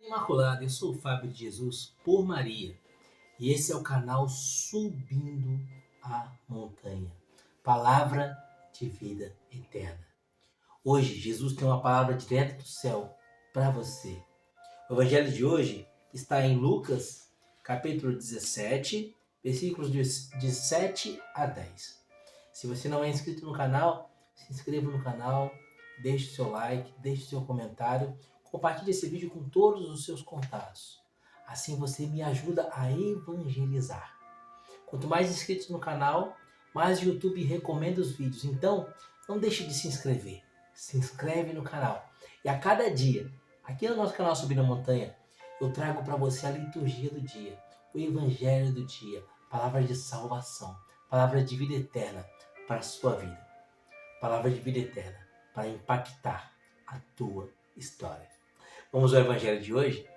Imaculada, eu sou o Fábio de Jesus por Maria e esse é o canal Subindo a Montanha, palavra de vida eterna. Hoje, Jesus tem uma palavra direta do céu para você. O evangelho de hoje está em Lucas, capítulo 17, versículos de 7 a 10. Se você não é inscrito no canal, se inscreva no canal, deixe seu like, deixe seu comentário, compartilhe esse vídeo com todos os seus contatos. Assim você me ajuda a evangelizar. Quanto mais inscritos no canal, mais o YouTube recomenda os vídeos. Então, não deixe de se inscrever. Se inscreve no canal. E a cada dia, aqui no nosso canal Subindo a Montanha, eu trago para você a liturgia do dia, o evangelho do dia, palavra de salvação, palavra de vida eterna para a sua vida. Palavra de vida eterna para impactar a tua história. Vamos ao evangelho de hoje?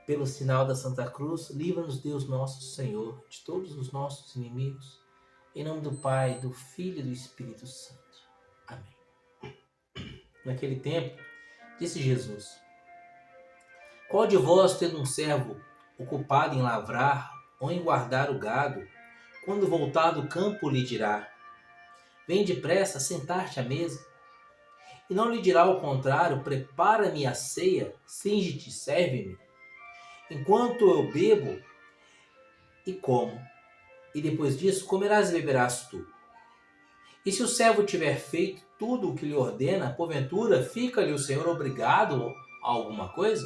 Pelo sinal da Santa Cruz, livra-nos Deus nosso Senhor de todos os nossos inimigos. Em nome do Pai, do Filho e do Espírito Santo. Amém. Naquele tempo, disse Jesus: qual de vós, tendo um servo ocupado em lavrar ou em guardar o gado, quando voltar do campo lhe dirá: vem depressa sentar-te à mesa? E não lhe dirá ao contrário: prepara-me a ceia, cinge-te, serve-me, enquanto eu bebo e como, e depois disso comerás e beberás tu. E se o servo tiver feito tudo o que lhe ordena, porventura fica-lhe o Senhor obrigado a alguma coisa?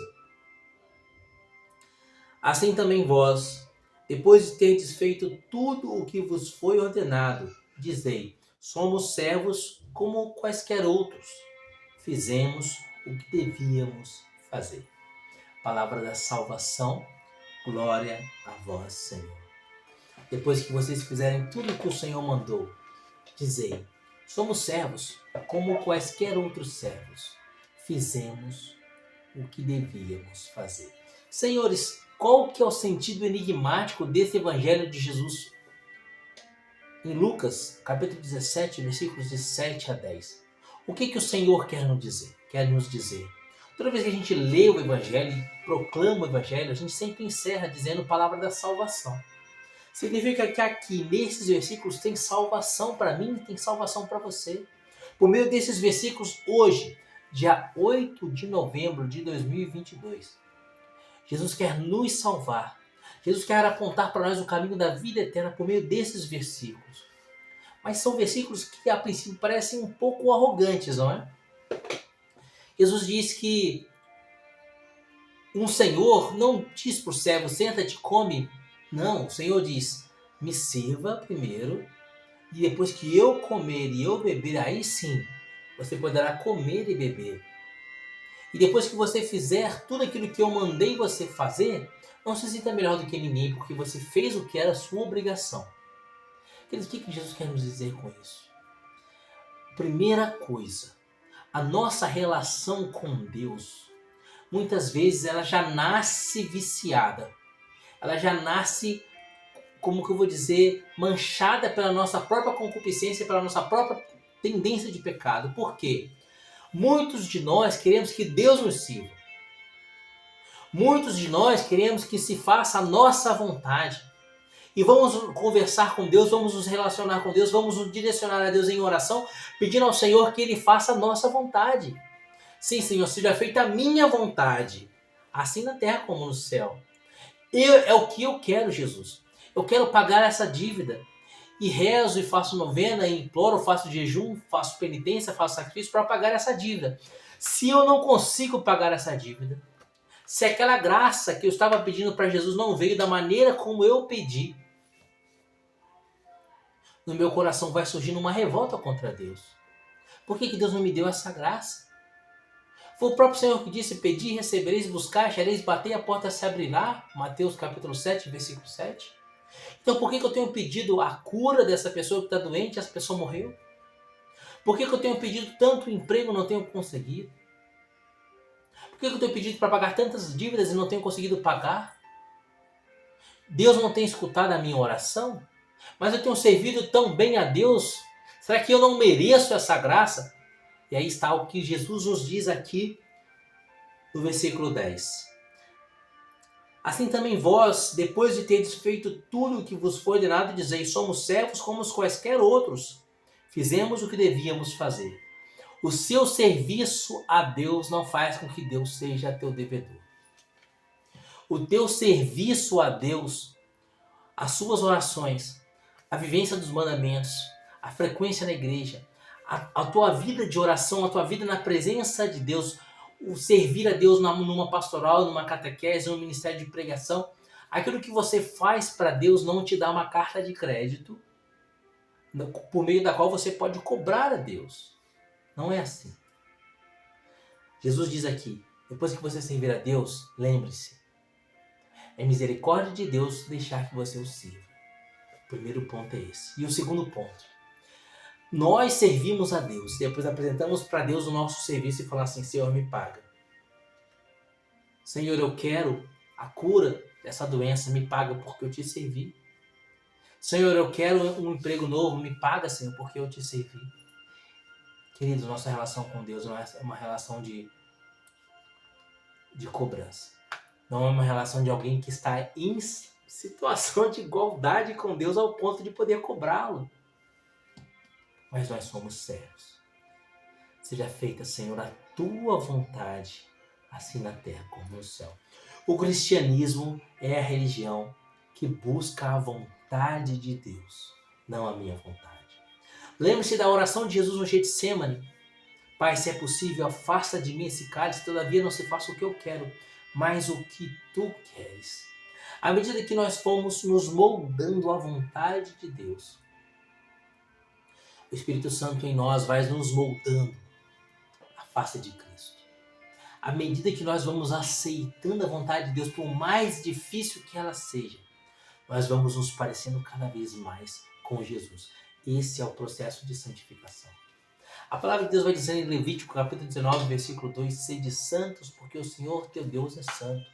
Assim também vós, depois de terdes feito tudo o que vos foi ordenado, dizei: somos servos como quaisquer outros. Fizemos o que devíamos fazer. Palavra da salvação, glória a vós, Senhor. Depois que vocês fizerem tudo o que o Senhor mandou, dizei: somos servos como quaisquer outros servos. Fizemos o que devíamos fazer. Senhores, qual que é o sentido enigmático desse evangelho de Jesus? Em Lucas, capítulo 17, versículos de 7 a 10. O que o Senhor quer nos dizer? Toda vez que a gente lê o evangelho e proclama o evangelho, a gente sempre encerra dizendo palavra da salvação. Significa que aqui, nesses versículos, tem salvação para mim e tem salvação para você. Por meio desses versículos, hoje, dia 8 de novembro de 2022, Jesus quer nos salvar. Jesus quer apontar para nós o caminho da vida eterna por meio desses versículos. Mas são versículos que a princípio parecem um pouco arrogantes, não é? Jesus diz que um senhor não diz para o servo: senta-te, come. Não, o Senhor diz: me sirva primeiro, e depois que eu comer e eu beber, aí sim, você poderá comer e beber. E depois que você fizer tudo aquilo que eu mandei você fazer, não se sinta melhor do que ninguém, porque você fez o que era sua obrigação. Queridos, o que Jesus quer nos dizer com isso? Primeira coisa, a nossa relação com Deus, muitas vezes ela já nasce viciada. Ela já nasce, como que eu vou dizer, manchada pela nossa própria concupiscência, pela nossa própria tendência de pecado. Por quê? Muitos de nós queremos que Deus nos sirva. Muitos de nós queremos que se faça a nossa vontade. E vamos conversar com Deus, vamos nos relacionar com Deus, vamos nos direcionar a Deus em oração, pedindo ao Senhor que Ele faça a nossa vontade. Sim, Senhor, seja feita a minha vontade, assim na terra como no céu. É o que eu quero, Jesus. Eu quero pagar essa dívida. E rezo, e faço novena, e imploro, faço jejum, faço penitência, faço sacrifício para pagar essa dívida. Se eu não consigo pagar essa dívida, se aquela graça que eu estava pedindo para Jesus não veio da maneira como eu pedi, no meu coração vai surgindo uma revolta contra Deus. Por que Deus não me deu essa graça? Foi o próprio Senhor que disse: pedi, recebereis, buscar, achareis, bater, a porta se abrirá. Mateus capítulo 7, versículo 7. Então por que eu tenho pedido a cura dessa pessoa que está doente e essa pessoa morreu? Por que eu tenho pedido tanto emprego e não tenho conseguido? Por que eu tenho pedido para pagar tantas dívidas e não tenho conseguido pagar? Deus não tem escutado a minha oração? Mas eu tenho servido tão bem a Deus? Será que eu não mereço essa graça? E aí está o que Jesus nos diz aqui no versículo 10. Assim também vós, depois de teres feito tudo o que vos foi ordenado, dizeis: somos servos como os quaisquer outros. Fizemos o que devíamos fazer. O seu serviço a Deus não faz com que Deus seja teu devedor. O teu serviço a Deus, as suas orações, a vivência dos mandamentos, a frequência na igreja, a tua vida de oração, a tua vida na presença de Deus, o servir a Deus numa pastoral, numa catequese, num ministério de pregação, aquilo que você faz para Deus não te dá uma carta de crédito por meio da qual você pode cobrar a Deus. Não é assim. Jesus diz aqui, depois que você servir a Deus, lembre-se, é misericórdia de Deus deixar que você o sirva. O primeiro ponto é esse. E o segundo ponto, nós servimos a Deus, depois apresentamos para Deus o nosso serviço e falamos assim: Senhor, me paga. Senhor, eu quero a cura dessa doença, me paga porque eu te servi. Senhor, eu quero um emprego novo, me paga, Senhor, porque eu te servi. Queridos, nossa relação com Deus não é uma relação de cobrança. Não é uma relação de alguém que está em situação de igualdade com Deus ao ponto de poder cobrá-lo. Mas nós somos servos. Seja feita, Senhor, a tua vontade, assim na terra como no céu. O cristianismo é a religião que busca a vontade de Deus, não a minha vontade. Lembre-se da oração de Jesus no Getsêmani. Pai, se é possível, afasta de mim esse cálice, todavia não se faça o que eu quero, mas o que tu queres. À medida que nós fomos nos moldando à vontade de Deus, o Espírito Santo em nós vai nos moldando à face de Cristo. À medida que nós vamos aceitando a vontade de Deus, por mais difícil que ela seja, nós vamos nos parecendo cada vez mais com Jesus. Esse é o processo de santificação. A palavra de Deus vai dizer em Levítico, capítulo 19, versículo 2, sede santos, porque o Senhor teu Deus é santo.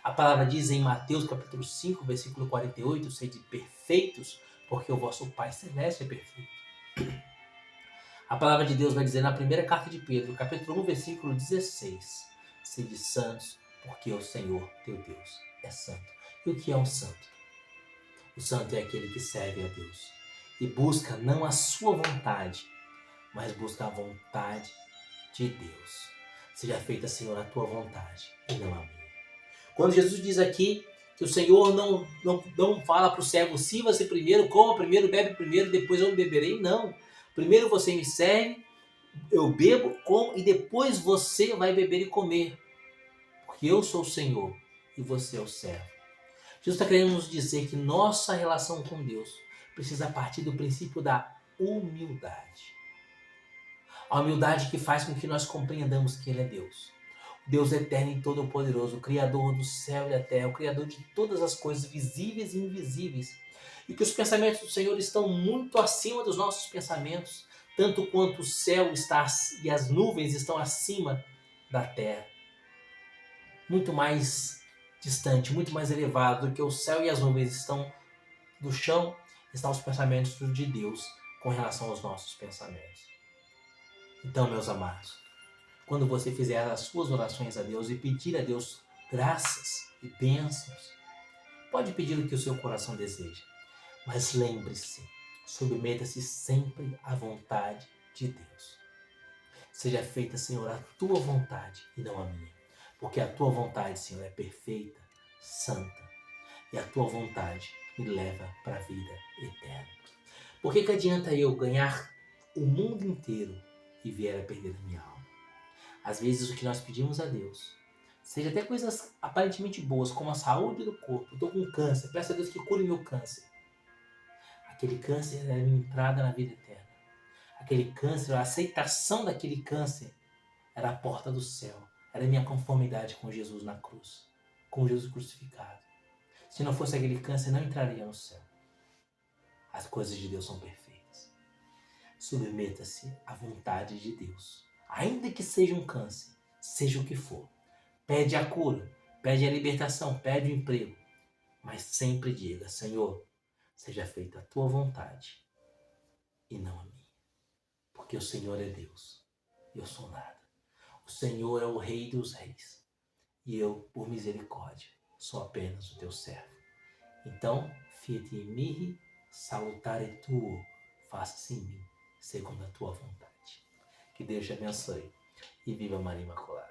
A palavra diz em Mateus, capítulo 5, versículo 48, sede perfeitos, porque o vosso Pai Celeste é perfeito. A palavra de Deus vai dizer na primeira carta de Pedro, capítulo 1, versículo 16, sede santos, porque o Senhor teu Deus é santo. E o que é um santo? O santo é aquele que serve a Deus e busca não a sua vontade, mas busca a vontade de Deus. Seja feita, Senhor, a tua vontade e não a minha. Quando Jesus diz aqui que o Senhor não fala para o servo: sirva-se primeiro, coma primeiro, bebe primeiro, depois eu beberei. Não. Primeiro você me serve, eu bebo, como, e depois você vai beber e comer. Porque eu sou o Senhor e você é o servo. Jesus está querendo nos dizer que nossa relação com Deus precisa partir do princípio da humildade. A humildade que faz com que nós compreendamos que Ele é Deus. Deus eterno e todo-poderoso, o Criador do céu e da terra, o Criador de todas as coisas visíveis e invisíveis. E que os pensamentos do Senhor estão muito acima dos nossos pensamentos, tanto quanto o céu está e as nuvens estão acima da terra. Muito mais distante, muito mais elevado do que o céu e as nuvens estão do chão, estão os pensamentos de Deus com relação aos nossos pensamentos. Então, meus amados, quando você fizer as suas orações a Deus e pedir a Deus graças e bênçãos, pode pedir o que o seu coração deseja. Mas lembre-se, submeta-se sempre à vontade de Deus. Seja feita, Senhor, a tua vontade e não a minha. Porque a tua vontade, Senhor, é perfeita, santa. E a tua vontade me leva para a vida eterna. Por que adianta eu ganhar o mundo inteiro e vier a perder a minha alma? Às vezes o que nós pedimos a Deus, seja até coisas aparentemente boas, como a saúde do corpo. Eu estou com câncer, peço a Deus que cure meu câncer. Aquele câncer é a minha entrada na vida eterna. Aquele câncer, a aceitação daquele câncer era a porta do céu. Era a minha conformidade com Jesus na cruz, com Jesus crucificado. Se não fosse aquele câncer, não entraria no céu. As coisas de Deus são perfeitas. Submeta-se à vontade de Deus. Ainda que seja um câncer, seja o que for. Pede a cura, pede a libertação, pede o emprego. Mas sempre diga: Senhor, seja feita a tua vontade e não a minha. Porque o Senhor é Deus e eu sou nada. O Senhor é o Rei dos Reis. E eu, por misericórdia, sou apenas o teu servo. Então, fiat mihi salutare tuo, faça-se em mim, segundo a tua vontade. Que Deus te abençoe e viva Maria Imaculada.